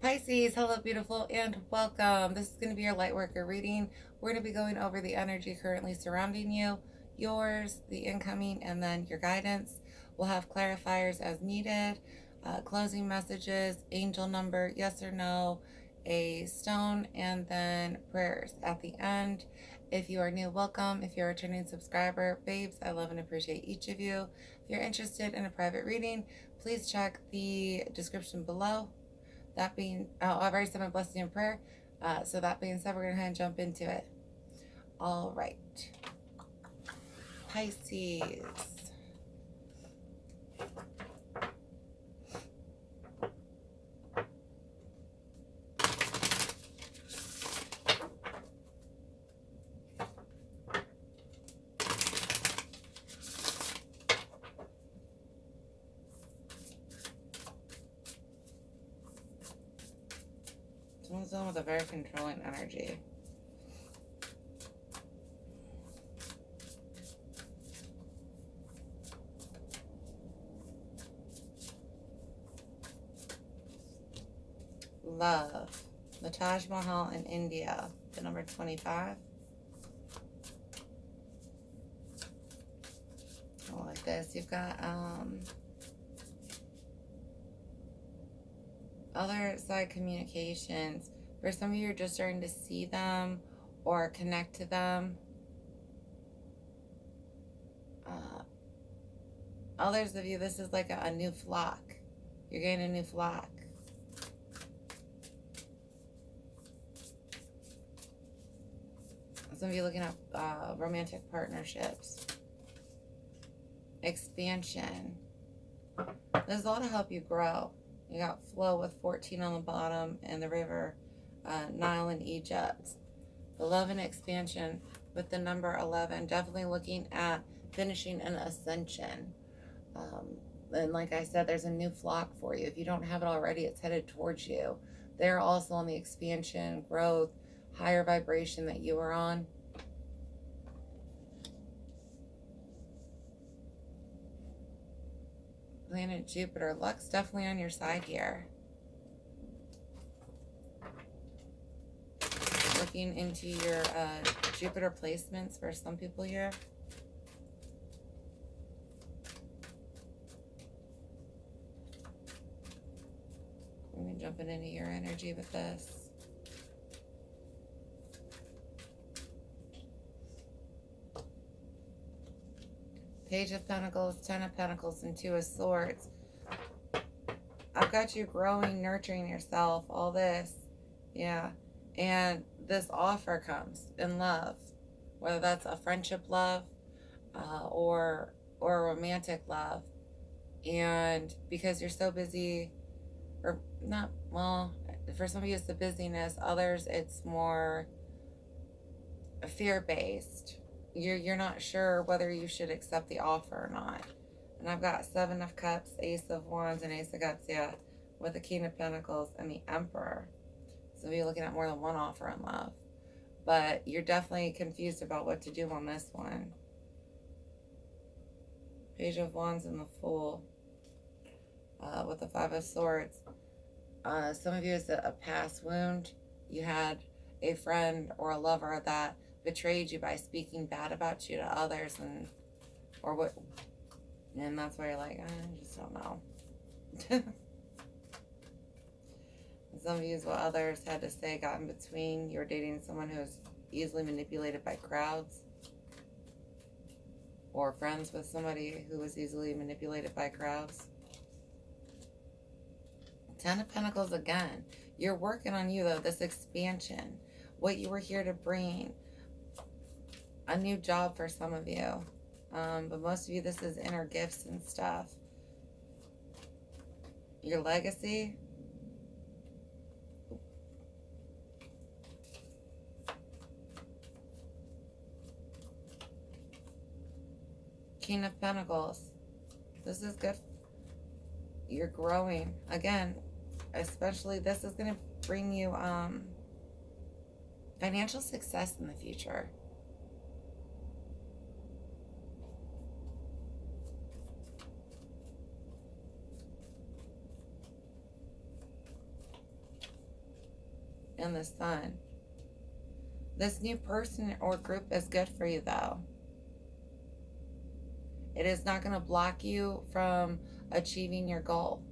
Pisces, hello beautiful and welcome. This is going to be your Lightworker reading. We're going to be going over the energy currently surrounding you, yours, the incoming, and then your guidance. We'll have clarifiers as needed, closing messages, angel number, yes or no, a stone, and then prayers at the end. If you are new, welcome. If you're a returning subscriber, babes, I love and appreciate each of you. If you're interested in a private reading, please check the description below. That being, I've already said my blessing and prayer. So that being said, we're going to go ahead and jump into it. All right. Pisces. Someone's dealing with a very controlling energy. Love. The Taj Mahal in India, the number 25. I like this. You've got other side communications. For some of you, you're just starting to see them or connect to them. Others of you, this is like a new flock. You're getting a new flock. Some of you looking at romantic partnerships. Expansion. This is all to help you grow. You got flow with 14 on the bottom and the river Nile in Egypt. The love and expansion with the number 11. Definitely looking at finishing an ascension. And like I said, there's a new flock for you. If you don't have it already, it's headed towards you. They're also on the expansion, growth, higher vibration that you are on. Planet Jupiter. Luck's definitely on your side here. Looking into your Jupiter placements for some people here. I'm going to jump into your energy with this. Page of Pentacles, Ten of Pentacles, and Two of Swords. I've got you growing, nurturing yourself, all this. Yeah. And this offer comes in love. Whether that's a friendship love or a romantic love. And because you're so busy, or not, well, for some of you it's the busyness. Others it's more fear-based. You're not sure whether you should accept the offer or not. And I've got Seven of Cups, Ace of Wands, and Ace of Cups, yeah, with the King of Pentacles and the Emperor. So you're looking at more than one offer in love. But you're definitely confused about what to do on this one. Page of Wands and the Fool with the Five of Swords. Some of you is a past wound. You had a friend or a lover that betrayed you by speaking bad about you to others, and that's why you're like, I just don't know. Some of you is what others had to say got in between. You're dating someone who is easily manipulated by crowds, or friends with somebody who was easily manipulated by crowds. Ten of Pentacles again. You're working on you though, this expansion, what you were here to bring. A new job for some of you. But most of you, this is inner gifts and stuff. Your legacy. King of Pentacles. This is good. You're growing. Again, especially this is going to bring you financial success in the future. and the Sun. This new person or group is good for you, though. It is not going to block you from achieving your goal.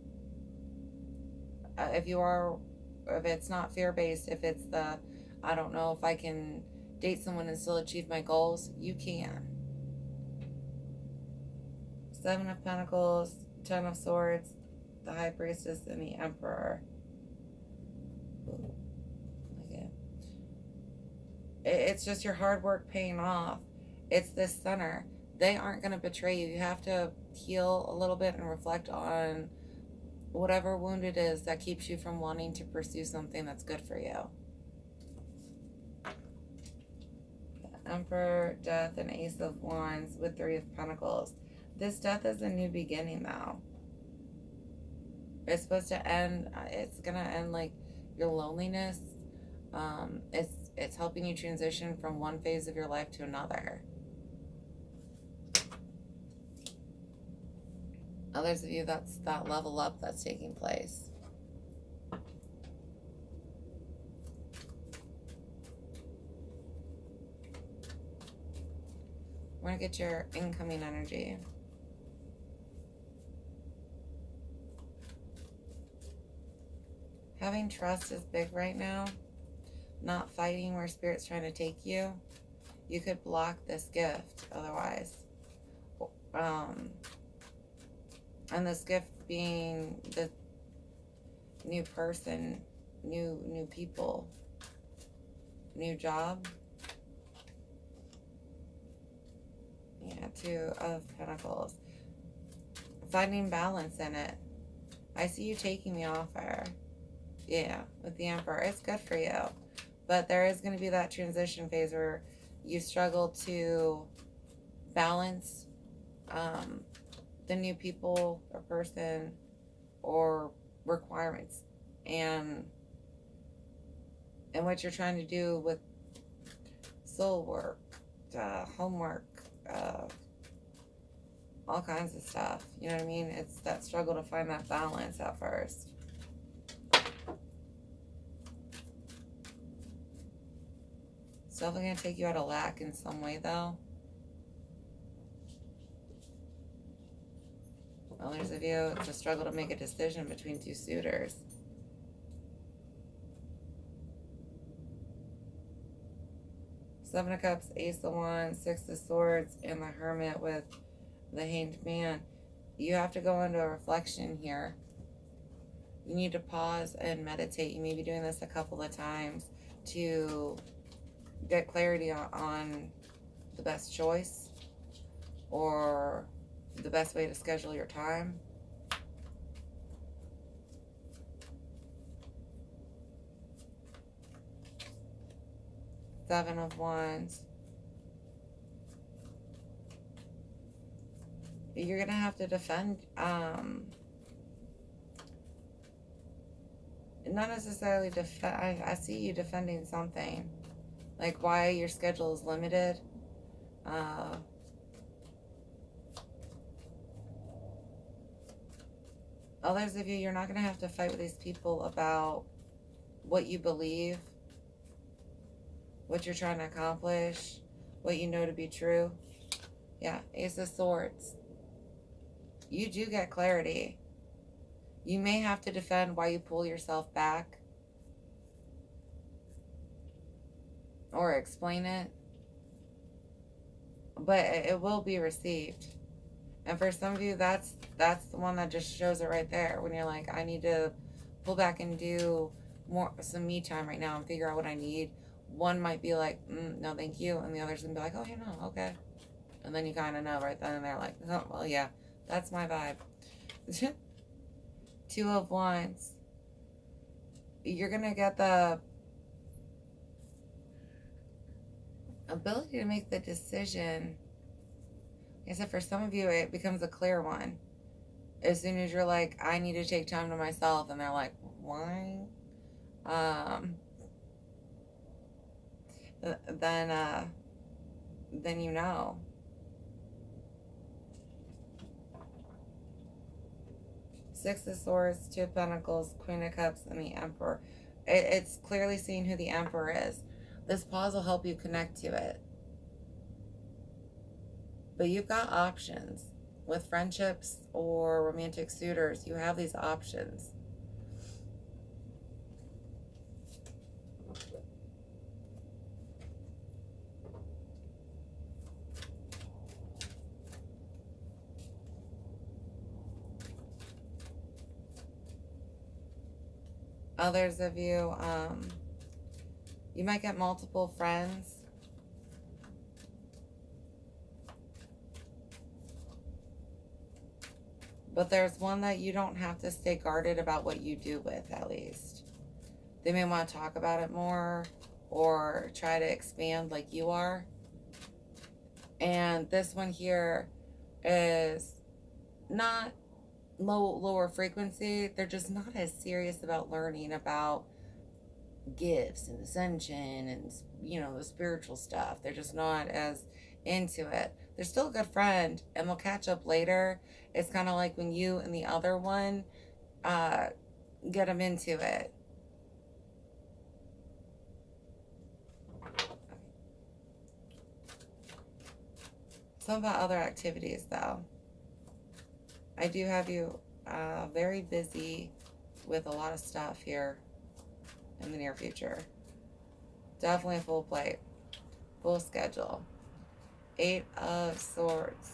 If it's not fear-based, if it's I don't know if I can date someone and still achieve my goals, you can. 7 of Pentacles, 10 of Swords, the High Priestess, and the Emperor. Ooh, okay. It's just your hard work paying off. It's this center. They aren't going to betray you. You have to heal a little bit and reflect on whatever wound it is that keeps you from wanting to pursue something that's good for you. The Emperor, Death, and Ace of Wands with 3 of Pentacles. This Death is a new beginning, though. It's supposed to end, it's going to end like your loneliness. It's helping you transition from one phase of your life to another. Others of you, that's that level up that's taking place. We're going to get your incoming energy. Having trust is big right now. Not fighting where Spirit's trying to take you. You could block this gift otherwise. And this gift being the new person, new people, new job. Yeah, 2 of Pentacles. Finding balance in it. I see you taking the offer. Yeah, with the Emperor. It's good for you. But there is going to be that transition phase where you struggle to balance the new people or person or requirements and what you're trying to do with soul work, homework, all kinds of stuff. You know what I mean? It's that struggle to find that balance at first. It's definitely going to take you out of lack in some way, though. Others of you, it's a struggle to make a decision between 2 suitors. Seven of Cups, Ace of Wands, 6 of Swords, and the Hermit with the Hanged Man. You have to go into a reflection here. You need to pause and meditate. You may be doing this a couple of times to get clarity on the best choice or the best way to schedule your time. Seven of Wands. You're going to have to defend, not necessarily defend, I see you defending something, like why your schedule is limited. Others of you, you're not going to have to fight with these people about what you believe, what you're trying to accomplish, what you know to be true. Yeah, Ace of Swords. You do get clarity. You may have to defend why you pull yourself back or explain it, but it will be received. And for some of you, that's the one that just shows it right there when you're like, I need to pull back and do some me time right now and figure out what I need. One might be like, no, thank you. And the other's going to be like, oh, you know, okay. And then you kind of know right then and they're like, oh, well, yeah, that's my vibe. 2 of Wands. You're going to get the ability to make the decision. Like I said, for some of you, it becomes a clear one. As soon as you're like, I need to take time to myself. And they're like, why? Then you know. Six of Swords, 2 of Pentacles, Queen of Cups, and the Emperor. It's clearly seeing who the Emperor is. This pause will help you connect to it. But you've got options. With friendships or romantic suitors, you have these options. Others of you, you might get multiple friends. But there's one that you don't have to stay guarded about what you do with, at least. They may want to talk about it more or try to expand like you are. And this one here is not lower frequency. They're just not as serious about learning about gifts and ascension and, you know, the spiritual stuff. They're just not as into it. They're still a good friend and they'll catch up later. It's kind of like when you and the other one get them into it. Some about other activities, though. I do have you very busy with a lot of stuff here in the near future. Definitely a full plate, full schedule. 8 of Swords.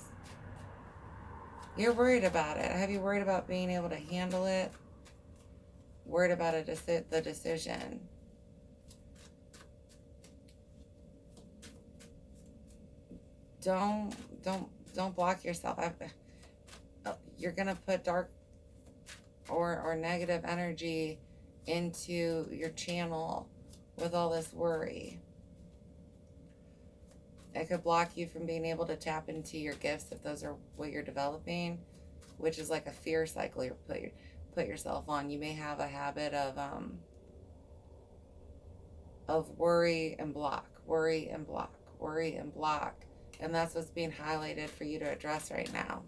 You're worried about it. Have you worried about being able to handle it? Worried about the decision. Don't block yourself. You're gonna put dark or negative energy into your channel with all this worry. It could block you from being able to tap into your gifts if those are what you're developing, which is like a fear cycle you put yourself on. You may have a habit of worry and block, worry and block, worry and block. And that's what's being highlighted for you to address right now.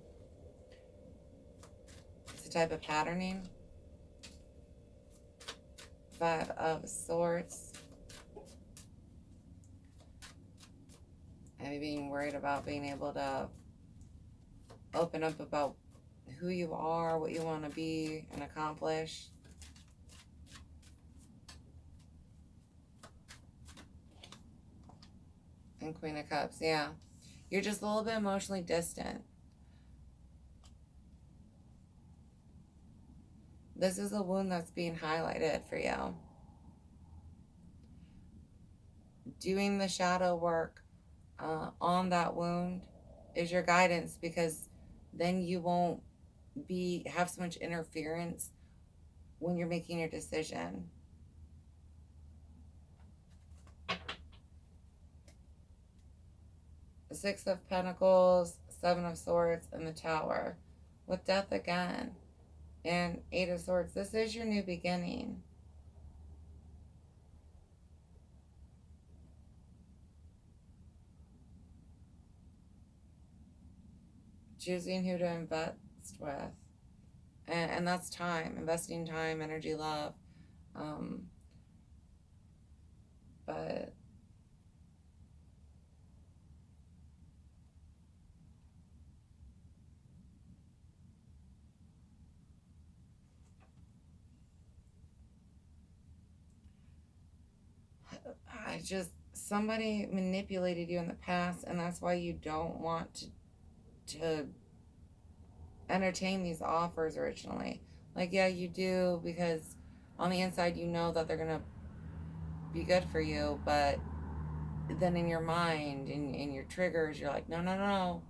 It's a type of patterning. 5 of Swords. And being worried about being able to open up about who you are, what you want to be and accomplish. And Queen of Cups, yeah. You're just a little bit emotionally distant. This is a wound that's being highlighted for you. Doing the shadow work on that wound is your guidance, because then you won't have so much interference when you're making your decision. The 6 of Pentacles, 7 of Swords, and the Tower. With Death again. And 8 of Swords. This is your new beginning. Choosing who to invest with. And that's time. Investing time, energy, love. But somebody manipulated you in the past, and that's why you don't want to entertain these offers originally. Like, yeah, you do, because on the inside you know that they're gonna be good for you, but then in your mind, in your triggers, you're like, no, no, no.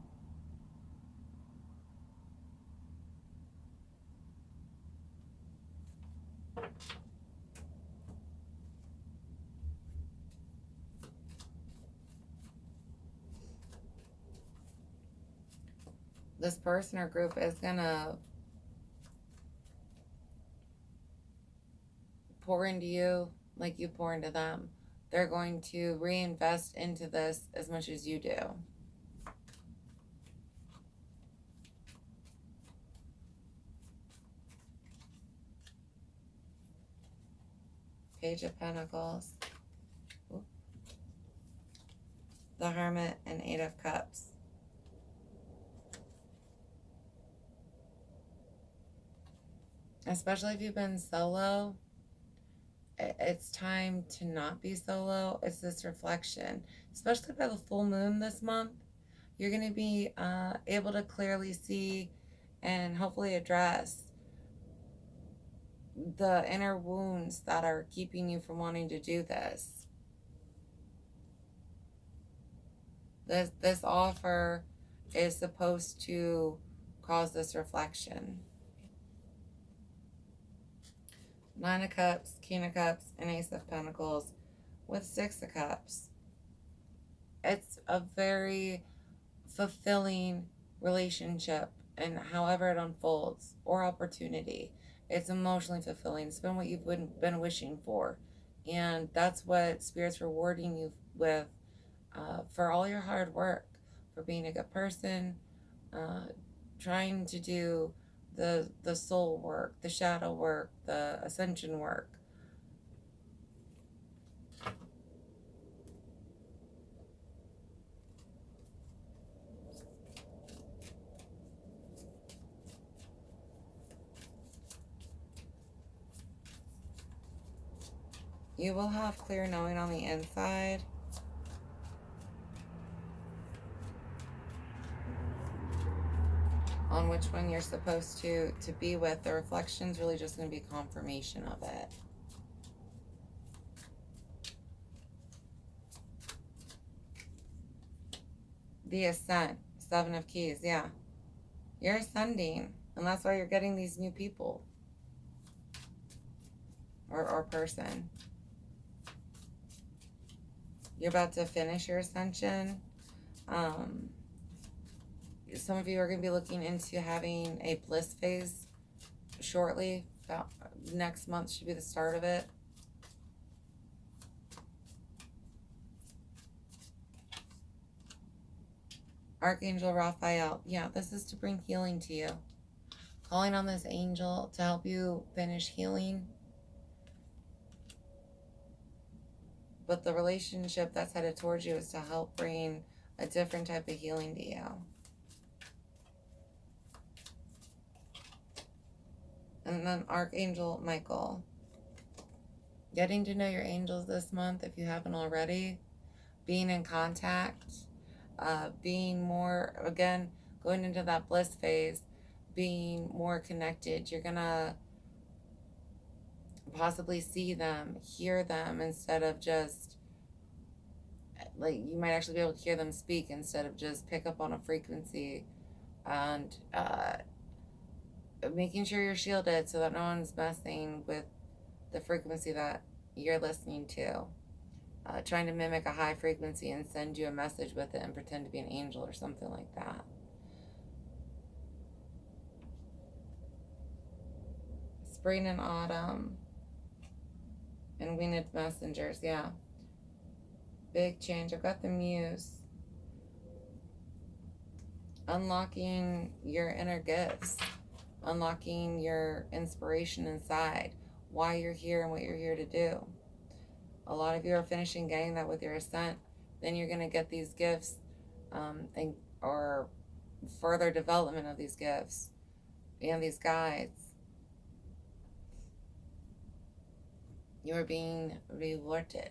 This person or group is gonna pour into you like you pour into them. They're going to reinvest into this as much as you do. Page of Pentacles, the Hermit, and Eight of Cups. Especially if you've been solo, it's time to not be solo. It's this reflection, especially by the full moon this month. You're going to be able to clearly see and hopefully address the inner wounds that are keeping you from wanting to do this. This offer is supposed to cause this reflection. Nine of Cups, King of Cups, and Ace of Pentacles with Six of Cups. It's a very fulfilling relationship, and however it unfolds, or opportunity. It's emotionally fulfilling. It's been what you've been wishing for. And that's what Spirit's rewarding you with for all your hard work, for being a good person, trying to do the soul work, the shadow work, the ascension work. You will have clear knowing on the inside. On which one you're supposed to be with. The reflection's really just going to be confirmation of it. The Ascent, Seven of Keys, yeah. You're ascending, and that's why you're getting these new people. Or person. You're about to finish your ascension. Some of you are going to be looking into having a bliss phase shortly. About next month should be the start of it. Archangel Raphael. Yeah, this is to bring healing to you. Calling on this angel to help you finish healing. But the relationship that's headed towards you is to help bring a different type of healing to you. And then Archangel Michael. Getting to know your angels this month, if you haven't already. Being in contact. Being more, again, going into that bliss phase. Being more connected. You're going to possibly see them, hear them, instead of just, like, you might actually be able to hear them speak instead of just pick up on a frequency. And making sure you're shielded so that no one's messing with the frequency that you're listening to. Trying to mimic a high frequency and send you a message with it and pretend to be an angel or something like that. Spring and autumn. And winged messengers, yeah. Big change. I've got the Muse. Unlocking your inner gifts. Unlocking your inspiration inside. Why you're here and what you're here to do. A lot of you are finishing getting that with your ascent. Then you're going to get these gifts or further development of these gifts and these guides. You are being rewarded.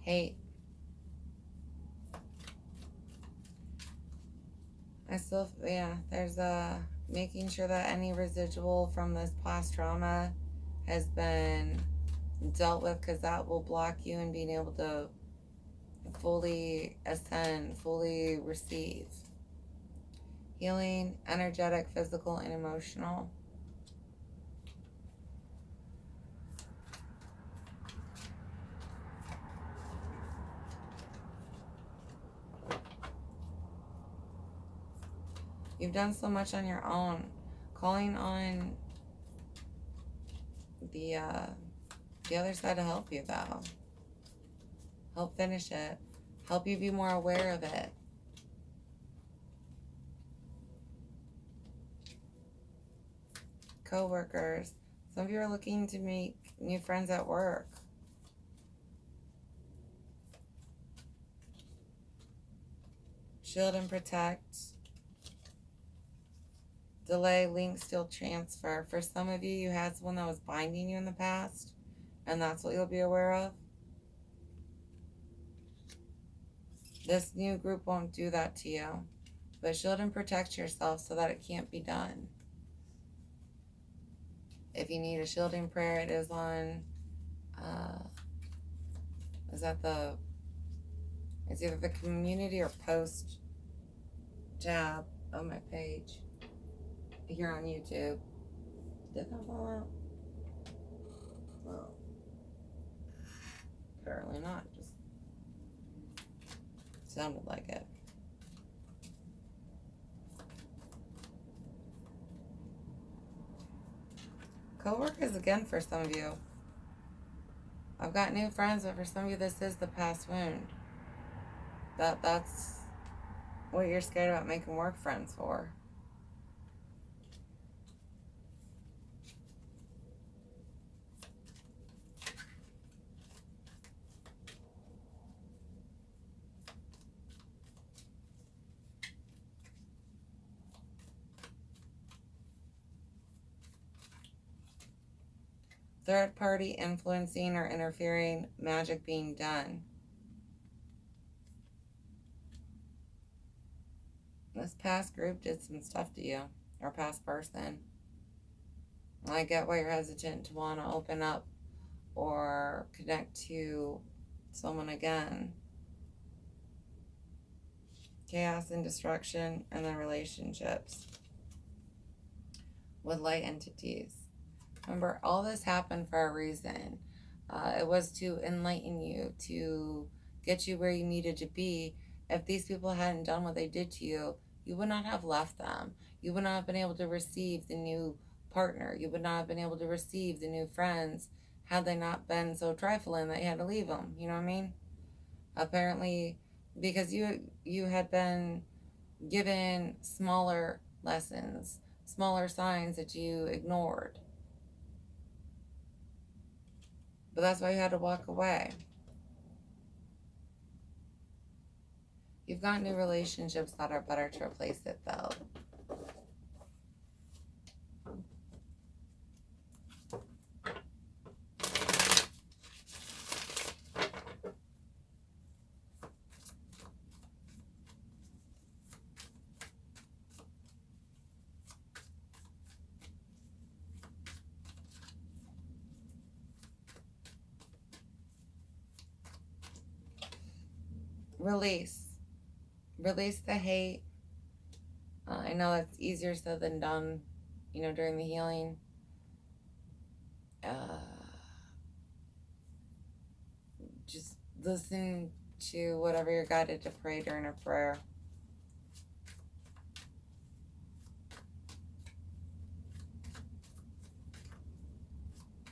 Hate. There's making sure that any residual from this past trauma has been dealt with, because that will block you in being able to fully ascend, fully receive. Healing, energetic, physical, and emotional. You've done so much on your own. Calling on the other side to help you, though. Help finish it. Help you be more aware of it. Co-workers. Some of you are looking to make new friends at work. Shield and protect. Delay, link, still transfer. For some of you, you had someone that was binding you in the past, and that's what you'll be aware of. This new group won't do that to you, but shield and protect yourself so that it can't be done. If you need a shielding prayer, it is on, it's either the community or post tab on my page here on YouTube. Did that fall out? Well, apparently not. Just sounded like it. Co-workers again for some of you. I've got new friends, but for some of you, this is the past wound. That's what you're scared about making work friends for. Third party influencing or interfering, magic being done. This past group did some stuff to you, or past person. I get why you're hesitant to want to open up or connect to someone again. Chaos and destruction, and then relationships with light entities. Remember, all this happened for a reason. It was to enlighten you, to get you where you needed to be. If these people hadn't done what they did to you, you would not have left them. You would not have been able to receive the new partner. You would not have been able to receive the new friends had they not been so trifling that you had to leave them. You know what I mean? Apparently, because you had been given smaller lessons, smaller signs that you ignored. But that's why you had to walk away. You've got new relationships that are better to replace it, though. Release the hate. I know that's easier said than done, during the healing. Just listen to whatever you're guided to pray during a prayer.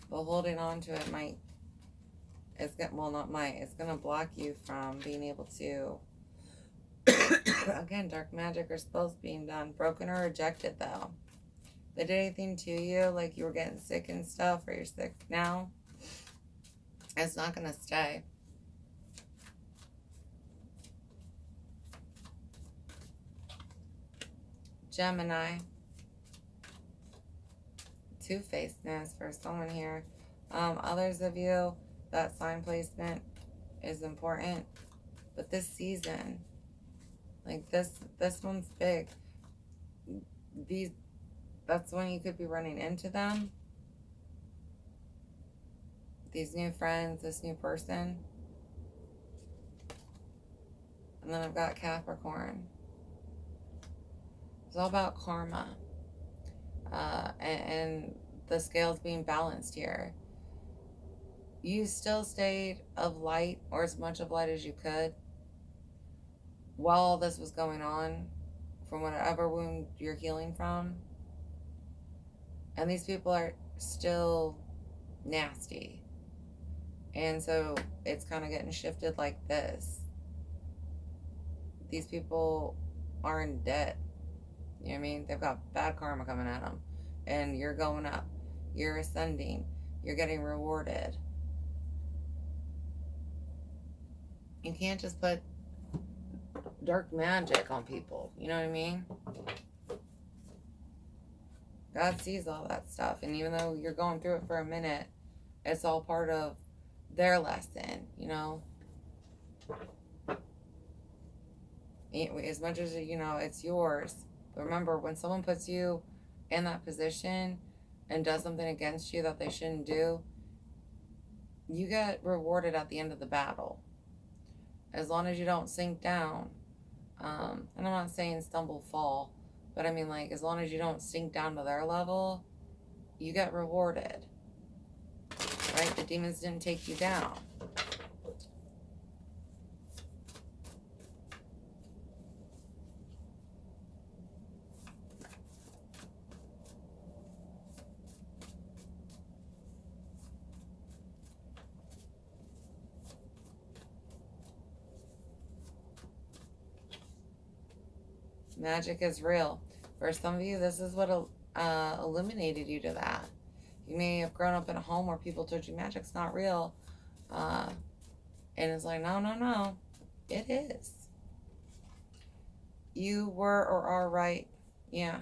But holding on to it it's going to block you from being able to, again, dark magic or spells being done. Broken or rejected, though. They did anything to you, like you were getting sick and stuff, or you're sick now, it's not going to stay. Gemini. Two-facedness for someone here. Others of you, that sign placement is important. But this season, like this one's big. That's when you could be running into them. These new friends, this new person. And then I've got Capricorn. It's all about karma. And the scales being balanced here. You still stayed of light, or as much of light as you could, while all this was going on, from whatever wound you're healing from. And these people are still nasty. And so it's kind of getting shifted like this. These people are in debt. You know what I mean? They've got bad karma coming at them. And you're going up. You're ascending. You're getting rewarded. You can't just put dark magic on people. You know what I mean? God sees all that stuff. And even though you're going through it for a minute, it's all part of their lesson, you know? As much as, you know, it's yours. But remember, when someone puts you in that position and does something against you that they shouldn't do, you get rewarded at the end of the battle. As long as you don't sink down. And I'm not saying stumble, fall. But I mean, like, as long as you don't sink down to their level, you get rewarded. Right? The demons didn't take you down. Magic is real. For some of you, this is what illuminated you to that. You may have grown up in a home where people told you magic's not real. And it's like, no. It is. You were or are right. Yeah.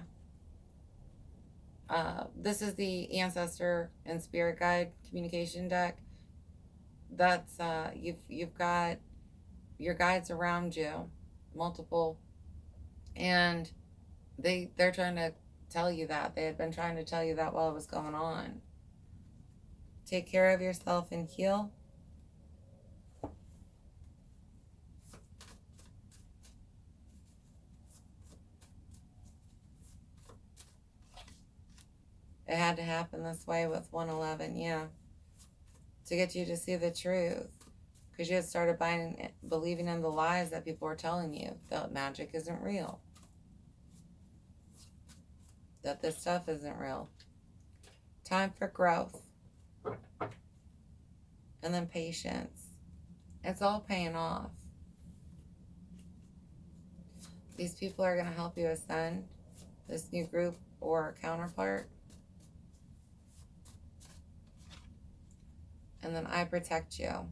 This is the Ancestor and Spirit Guide communication deck. That's, you've got your guides around you. Multiple. And they're trying to tell you that. They had been trying to tell you that while it was going on. Take care of yourself and heal. It had to happen this way with 111, yeah. To get you to see the truth. Because you had started believing in the lies that people were telling you. That magic isn't real. That this stuff isn't real. Time for growth. And then patience. It's all paying off. These people are going to help you ascend. This new group or counterpart. And then I protect you.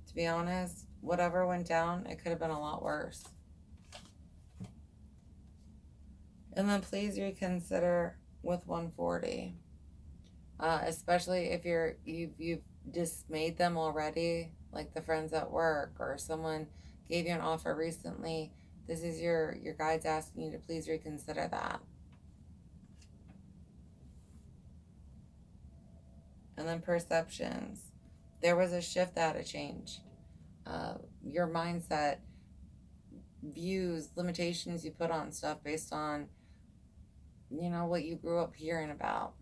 To be honest, whatever went down, it could have been a lot worse. And then please reconsider with 140. Especially if you've dismayed them already, like the friends at work or someone gave you an offer recently. This is your guides asking you to please reconsider that. And then perceptions. There was a shift that had to change. Your mindset, views, limitations you put on stuff based on, you know, what you grew up hearing about.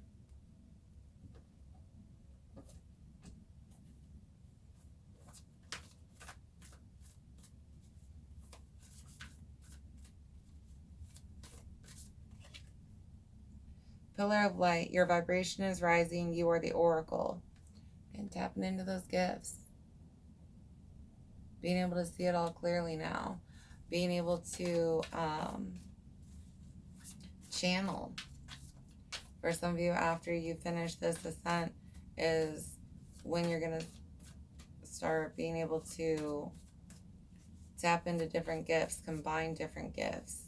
Pillar of light, your vibration is rising. You are the oracle. And tapping into those gifts. Being able to see it all clearly now. Being able to channel. For some of you, after you finish this ascent, is when you're going to start being able to tap into different gifts, combine different gifts.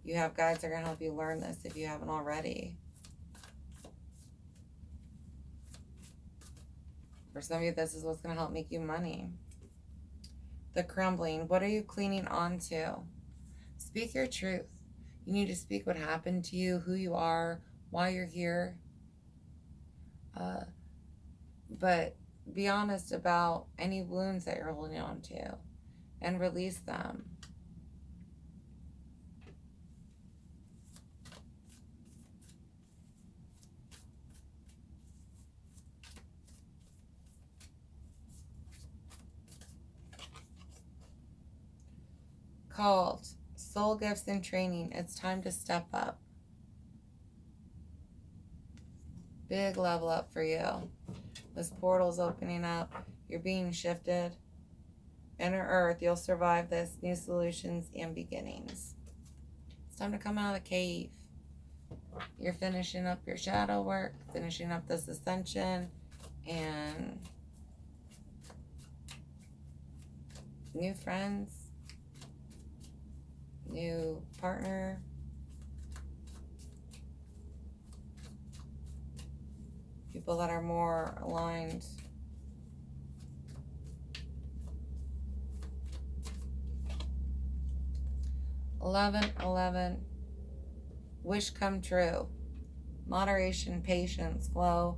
You have guides that are going to help you learn this if you haven't already. For some of you, this is what's going to help make you money. The crumbling. What are you clinging on to? Speak your truth. You need to speak what happened to you, who you are, why you're here. But be honest about any wounds that you're holding on to and release them. called Soul Gifts and Training. It's time to step up. Big level up for you. This portal's opening up. You're being shifted. Inner Earth, you'll survive this. New solutions and beginnings. It's time to come out of the cave. You're finishing up your shadow work, finishing up this ascension, and new friends, new partner, people that are more aligned. $11. Wish come true. Moderation, patience, flow,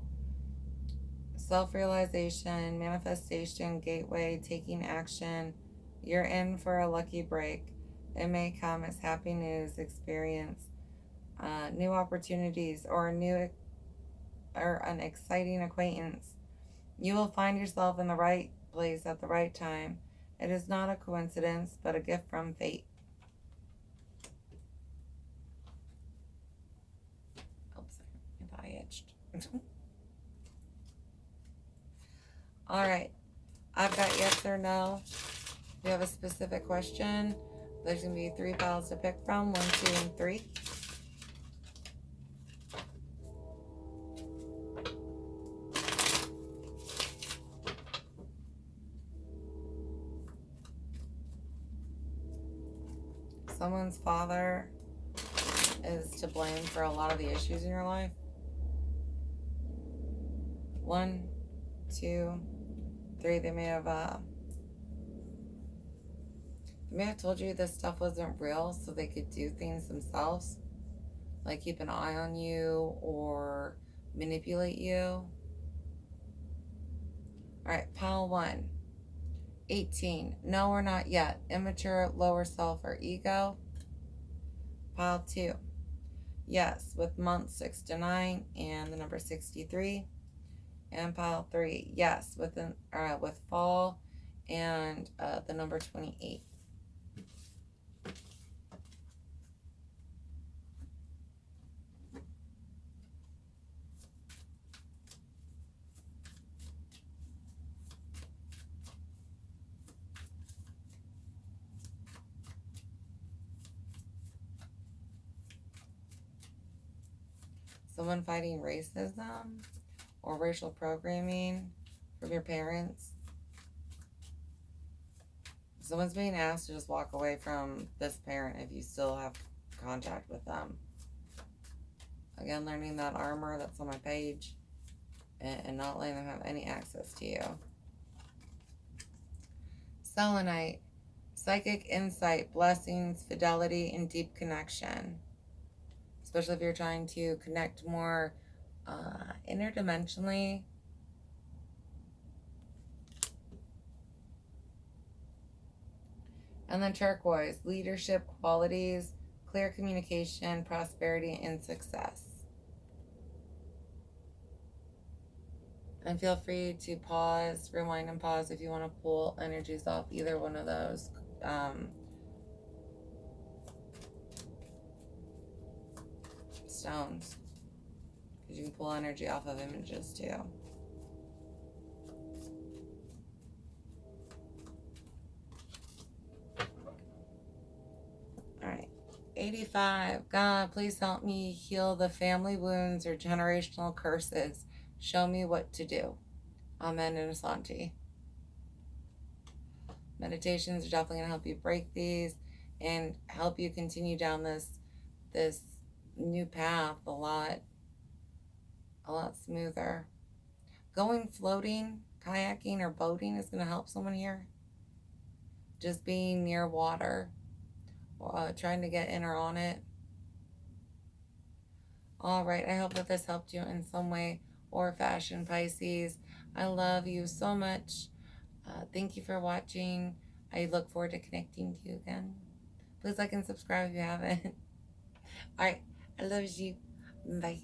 self-realization, manifestation, gateway, taking action. You're in for a lucky break. It may come as happy news, experience, new opportunities, or an exciting acquaintance. You will find yourself in the right place at the right time. It is not a coincidence, but a gift from fate. All right, I've got yes or no. If you have a specific question, there's going to be 3 piles to pick from, 1, 2, and 3. Someone's father is to blame for a lot of the issues in your life. 1, 2, 3. They may have told you this stuff wasn't real so they could do things themselves, like keep an eye on you or manipulate you. Alright, pile 1. 18. No or not yet. Immature, lower self, or ego. Pile 2. Yes, with month 6 to 9 and the number 63. And pile 3. Yes, with fall and the number 28. Someone fighting racism or racial programming from your parents. Someone's being asked to just walk away from this parent if you still have contact with them. Again, learning that armor that's on my page and not letting them have any access to you. Selenite, psychic insight, blessings, fidelity, and deep connection. Especially if you're trying to connect more interdimensionally. And then turquoise, leadership qualities, clear communication, prosperity, and success. And feel free to pause, rewind and pause if you want to pull energies off either one of those. Stones, because you can pull energy off of images too. All right, 85. God, please help me heal the family wounds or generational curses. Show me what to do. Amen and Asante. Meditations are definitely going to help you break these and help you continue down this new path a lot smoother. Going floating, kayaking, or boating is going to help someone here. Just being near water, trying to get in or on it. All right, I hope that this helped you in some way or fashion, Pisces. I love you so much. Thank you for watching. I look forward to connecting to you again. Please like and subscribe if you haven't. All right. I love you. Bye.